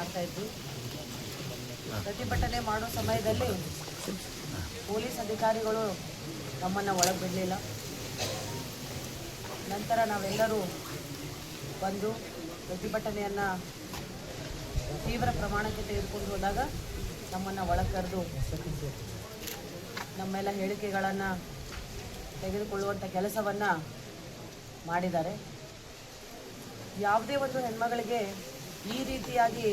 ಮಾಡ್ತಾ ಇದ್ವಿ. ಪ್ರತಿಭಟನೆ ಮಾಡೋ ಸಮಯದಲ್ಲಿ ಪೊಲೀಸ್ ಅಧಿಕಾರಿಗಳು ನಮ್ಮನ್ನು ಒಳಗೆ ಬಿಡಲಿಲ್ಲ. ನಂತರ ನಾವೆಲ್ಲರೂ ಬಂದು ಪ್ರತಿಭಟನೆಯನ್ನು ತೀವ್ರ ಪ್ರಮಾಣಕ್ಕೆ ತೆಗೆದುಕೊಂಡು ಹೋದಾಗ ನಮ್ಮನ್ನು ಒಳಗೆ ಕರೆದು ನಮ್ಮೆಲ್ಲ ಹೇಳಿಕೆಗಳನ್ನು ತೆಗೆದುಕೊಳ್ಳುವಂಥ ಕೆಲಸವನ್ನು ಮಾಡಿದ್ದಾರೆ. ಯಾವುದೇ ಒಂದು ಹೆಣ್ಮಗಳಿಗೆ ಈ ರೀತಿಯಾಗಿ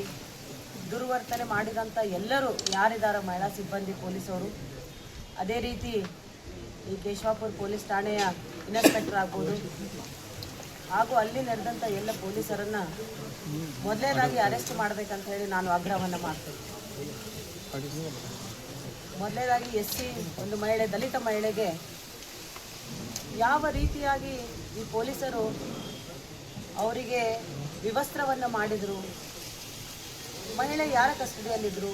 ದುರ್ವರ್ತನೆ ಮಾಡಿದಂಥ ಎಲ್ಲರೂ ಯಾರಿದ್ದಾರೆ, ಮಹಿಳಾ ಸಿಬ್ಬಂದಿ ಪೊಲೀಸವರು, ಅದೇ ರೀತಿ ಈ ಕೇಶವಾಪುರ ಪೊಲೀಸ್ ಠಾಣೆಯ ಇನ್ಸ್ಪೆಕ್ಟರ್ ಆಗ್ಬೋದು, ಹಾಗೂ ಅಲ್ಲಿ ನಡೆದಂಥ ಎಲ್ಲ ಪೊಲೀಸರನ್ನು ಮೊದಲನೇದಾಗಿ ಅರೆಸ್ಟ್ ಮಾಡಬೇಕಂತ ಹೇಳಿ ನಾನು ಆಗ್ರಹವನ್ನು ಮಾಡ್ತೇನೆ. ಮೊದಲನೇದಾಗಿ SC ಒಂದು ಮಹಿಳೆ, ದಲಿತ ಮಹಿಳೆಗೆ ಯಾವ ರೀತಿಯಾಗಿ ಈ ಪೊಲೀಸರು ಅವರಿಗೆ ವಿವಸ್ತ್ರವನ್ನು ಮಾಡಿದರು, ಮಹಿಳೆ ಯಾರ ಕಸ್ಟಡಿಯಲ್ಲಿದ್ದರು,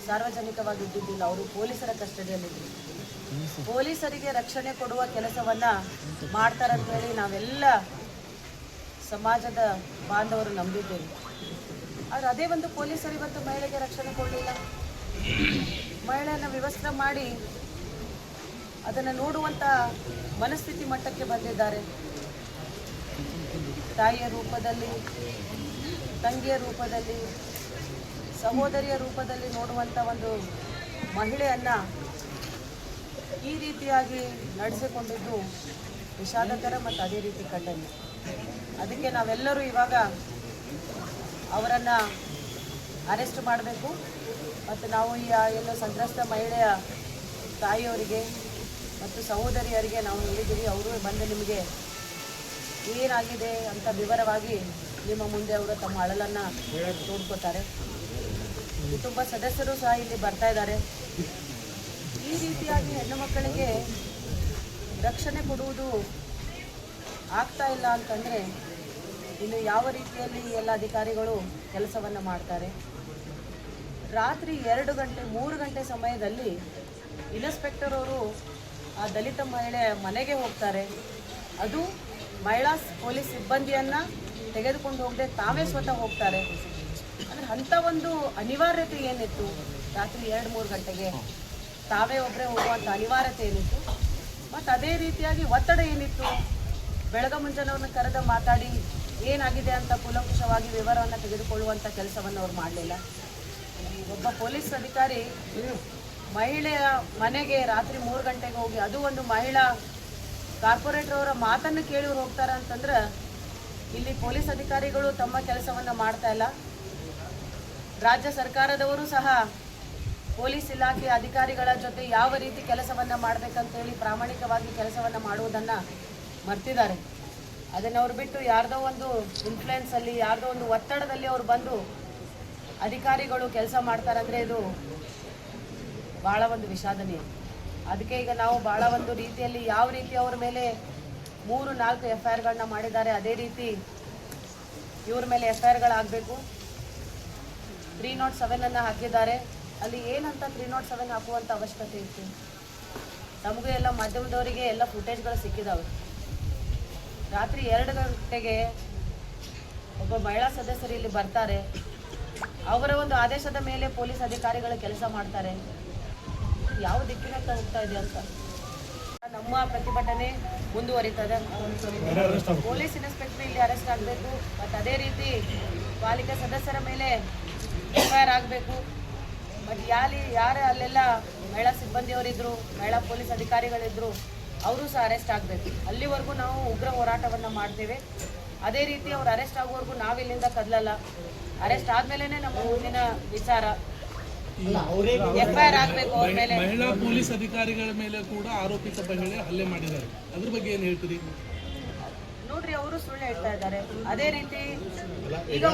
ಸಾರ್ವಜನಿಕವಾಗಿ ಇದ್ದಿದ್ದಿಲ್ಲ, ಅವರು ಪೊಲೀಸರ ಕಸ್ಟಡಿಯಲ್ಲಿದ್ದರು. ಪೊಲೀಸರಿಗೆ ರಕ್ಷಣೆ ಕೊಡುವ ಕೆಲಸವನ್ನು ಮಾಡ್ತಾರಂತೇಳಿ ನಾವೆಲ್ಲ ಸಮಾಜದ ಬಾಂಧವರು ನಂಬಿದ್ದೇವೆ. ಆದರೆ ಅದೇ ಒಂದು ಪೊಲೀಸರು ಇವತ್ತು ಮಹಿಳೆಗೆ ರಕ್ಷಣೆ ಕೊಡಲಿಲ್ಲ. ಮಹಿಳೆಯನ್ನು ವಿವಸ್ತ್ರ ಮಾಡಿ ಅದನ್ನು ನೋಡುವಂಥ ಮನಸ್ಥಿತಿ ಮಟ್ಟಕ್ಕೆ ಬಂದಿದ್ದಾರೆ. ತಾಯಿಯ ರೂಪದಲ್ಲಿ, ತಂಗಿಯ ರೂಪದಲ್ಲಿ, ಸಹೋದರಿಯ ರೂಪದಲ್ಲಿ ನೋಡುವಂಥ ಒಂದು ಮಹಿಳೆಯನ್ನು ಈ ರೀತಿಯಾಗಿ ನಡೆಸಿಕೊಂಡಿದ್ದು ವಿಷಾದಕರ ಮತ್ತು ಅದೇ ರೀತಿ ಖಂಡನೀಯ. ಅದಕ್ಕೆ ನಾವೆಲ್ಲರೂ ಇವಾಗ ಅವರನ್ನು ಅರೆಸ್ಟ್ ಮಾಡಬೇಕು ಮತ್ತು ನಾವು ಈ ಎಲ್ಲ ಸಂತ್ರಸ್ತ ಮಹಿಳೆಯ ತಾಯಿಯವರಿಗೆ ಮತ್ತು ಸಹೋದರಿಯರಿಗೆ ನಾವು ಹೇಳಿದ್ದೀವಿ. ಅವರು ಬಂದು ನಿಮಗೆ ಏನಾಗಿದೆ ಅಂತ ವಿವರವಾಗಿ ನಿಮ್ಮ ಮುಂದೆ ಅವರು ತಮ್ಮ ಅಳಲನ್ನು ತೋಡ್ಕೋತಾರೆ. ಕುಟುಂಬ ಸದಸ್ಯರು ಸಹ ಇಲ್ಲಿ ಬರ್ತಾ ಇದ್ದಾರೆ. ಈ ರೀತಿಯಾಗಿ ಹೆಣ್ಣು ಮಕ್ಕಳಿಗೆ ರಕ್ಷಣೆ ಕೊಡುವುದು ಆಗ್ತಾ ಇಲ್ಲ ಅಂತಂದರೆ ಇನ್ನು ಯಾವ ರೀತಿಯಲ್ಲಿ ಎಲ್ಲ ಅಧಿಕಾರಿಗಳು ಕೆಲಸವನ್ನು ಮಾಡ್ತಾರೆ. ರಾತ್ರಿ 2 ಗಂಟೆ 3 ಗಂಟೆ ಸಮಯದಲ್ಲಿ ಇನ್ಸ್ಪೆಕ್ಟರ್ ಅವರು ಆ ದಲಿತ ಮಹಿಳೆಯ ಮನೆಗೆ ಹೋಗ್ತಾರೆ. ಅದು ಮಹಿಳಾ ಪೊಲೀಸ್ ಸಿಬ್ಬಂದಿಯನ್ನು ತೆಗೆದುಕೊಂಡು ಹೋಗದೆ ತಾವೇ ಸ್ವತಃ ಹೋಗ್ತಾರೆ. ಅಂದರೆ ಅಂಥ ಒಂದು ಅನಿವಾರ್ಯತೆ ಏನಿತ್ತು, ರಾತ್ರಿ 2-3 ಗಂಟೆಗೆ ತಾವೇ ಒಬ್ಬರೇ ಹೋಗುವಂಥ ಅನಿವಾರ್ಯತೆ ಏನಿತ್ತು, ಮತ್ತು ಅದೇ ರೀತಿಯಾಗಿ ಒತ್ತಡ ಏನಿತ್ತು. ಬೆಳಗ್ಗೆ ಮುಂಜಾನವ್ರನ್ನ ಕರೆದ ಮಾತಾಡಿ ಏನಾಗಿದೆ ಅಂತ ಕೂಲಂಕುಷವಾಗಿ ವಿವರವನ್ನು ತೆಗೆದುಕೊಳ್ಳುವಂಥ ಕೆಲಸವನ್ನು ಅವ್ರು ಮಾಡಲಿಲ್ಲ. ಒಬ್ಬ ಪೊಲೀಸ್ ಅಧಿಕಾರಿ ಮಹಿಳೆಯ ಮನೆಗೆ ರಾತ್ರಿ 3 ಗಂಟೆಗೆ ಹೋಗಿ, ಅದು ಒಂದು ಮಹಿಳಾ ಕಾರ್ಪೊರೇಟರ್ ಅವರ ಮಾತನ್ನು ಕೇಳಿ ಹೋಗ್ತಾರೆ ಅಂತಂದ್ರೆ ಇಲ್ಲಿ ಪೊಲೀಸ್ ಅಧಿಕಾರಿಗಳು ತಮ್ಮ ಕೆಲಸವನ್ನು ಮಾಡ್ತಾ ಇಲ್ಲ. ರಾಜ್ಯ ಸರ್ಕಾರದವರು ಸಹ ಪೊಲೀಸ್ ಇಲಾಖೆ ಅಧಿಕಾರಿಗಳ ಜೊತೆ ಯಾವ ರೀತಿ ಕೆಲಸವನ್ನು ಮಾಡಬೇಕಂತೇಳಿ ಪ್ರಾಮಾಣಿಕವಾಗಿ ಕೆಲಸವನ್ನು ಮಾಡುವುದನ್ನು ಮರ್ತಿದ್ದಾರೆ. ಅದನ್ನು ಅವ್ರು ಬಿಟ್ಟು ಯಾರ್ದೋ ಒಂದು ಇನ್ಫ್ಲುಯೆನ್ಸಲ್ಲಿ, ಯಾರ್ದೋ ಒಂದು ಒತ್ತಡದಲ್ಲಿ ಅವ್ರು ಬಂದು ಅಧಿಕಾರಿಗಳು ಕೆಲಸ ಮಾಡ್ತಾರಂದರೆ ಇದು ಭಾಳ ಒಂದು ವಿಷಾದನೀಯ. ಅದಕ್ಕೆ ಈಗ ನಾವು ಭಾಳ ಒಂದು ರೀತಿಯಲ್ಲಿ ಯಾವ ರೀತಿ ಅವ್ರ ಮೇಲೆ 3-4 FIRಗಳನ್ನ ಮಾಡಿದ್ದಾರೆ, ಅದೇ ರೀತಿ ಇವ್ರ ಮೇಲೆ FIRಗಳಾಗಬೇಕು. 307 ಹಾಕಿದ್ದಾರೆ. ಅಲ್ಲಿ ಏನಂತ 307 ಹಾಕುವಂಥ ಅವಶ್ಯಕತೆ ಇತ್ತು? ನಮಗೂ ಎಲ್ಲ ಮಾಧ್ಯಮದವರಿಗೆ ಎಲ್ಲ ಫುಟೇಜ್ಗಳು ಸಿಕ್ಕಿದ್ದಾವೆ. ರಾತ್ರಿ 2 ಗಂಟೆಗೆ ಒಬ್ಬ ಮಹಿಳಾ ಸದಸ್ಯರು ಇಲ್ಲಿ ಬರ್ತಾರೆ. ಅವರ ಒಂದು ಆದೇಶದ ಮೇಲೆ ಪೊಲೀಸ್ ಅಧಿಕಾರಿಗಳು ಕೆಲಸ ಮಾಡ್ತಾರೆ. ಯಾವ ದಿಕ್ಕಿನತ್ತ ಹೋಗ್ತಾ ಇದೆ ಅಂತ ನಮ್ಮ ಪ್ರತಿಭಟನೆ ಮುಂದುವರಿತದೆ. ಪೊಲೀಸ್ ಇನ್ಸ್ಪೆಕ್ಟರ್ ಇಲ್ಲಿ ಅರೆಸ್ಟ್ ಆಗಬೇಕು ಮತ್ತು ಅದೇ ರೀತಿ ಪಾಲಿಕೆ ಸದಸ್ಯರ ಮೇಲೆ FIR ಆಗಬೇಕು. ಮತ್ತು ಯಾರು ಅಲ್ಲೆಲ್ಲ ಮಹಿಳಾ ಸಿಬ್ಬಂದಿಯವರಿದ್ದರು, ಮಹಿಳಾ ಪೊಲೀಸ್ ಅಧಿಕಾರಿಗಳಿದ್ದರು, ಅವರು ಸಹ ಅರೆಸ್ಟ್ ಆಗಬೇಕು. ಅಲ್ಲಿವರೆಗೂ ನಾವು ಉಗ್ರ ಹೋರಾಟವನ್ನು ಮಾಡ್ತೇವೆ. ಅದೇ ರೀತಿ ಅವ್ರು ಅರೆಸ್ಟ್ ಆಗುವವರೆಗೂ ನಾವು ಇಲ್ಲಿಂದ ಕದಲಲ್ಲ. ಅರೆಸ್ಟ್ ಆದಮೇಲೆ ನಮ್ಮ ಮುಂದಿನ ವಿಚಾರ. FIR ಆಗಬೇಕು ಅವ್ರ ಮೇಲೆ. ಮಹಿಳಾ ಪೊಲೀಸ್ ಅಧಿಕಾರಿಗಳ ಮೇಲೆ ಕೂಡ ಆರೋಪಿತ ಮಹಿಳೆ ಹಲ್ಲೆ ಮಾಡಿದ್ದಾರೆ, ಅದ್ರ ಬಗ್ಗೆ ಏನು ಹೇಳ್ತೀರಿ? ನೋಡ್ರಿ, ಅವರು ಸುಳ್ಳು ಹೇಳ್ತಾ ಇದ್ದಾರೆ. ಅದೇ ರೀತಿ ಈಗ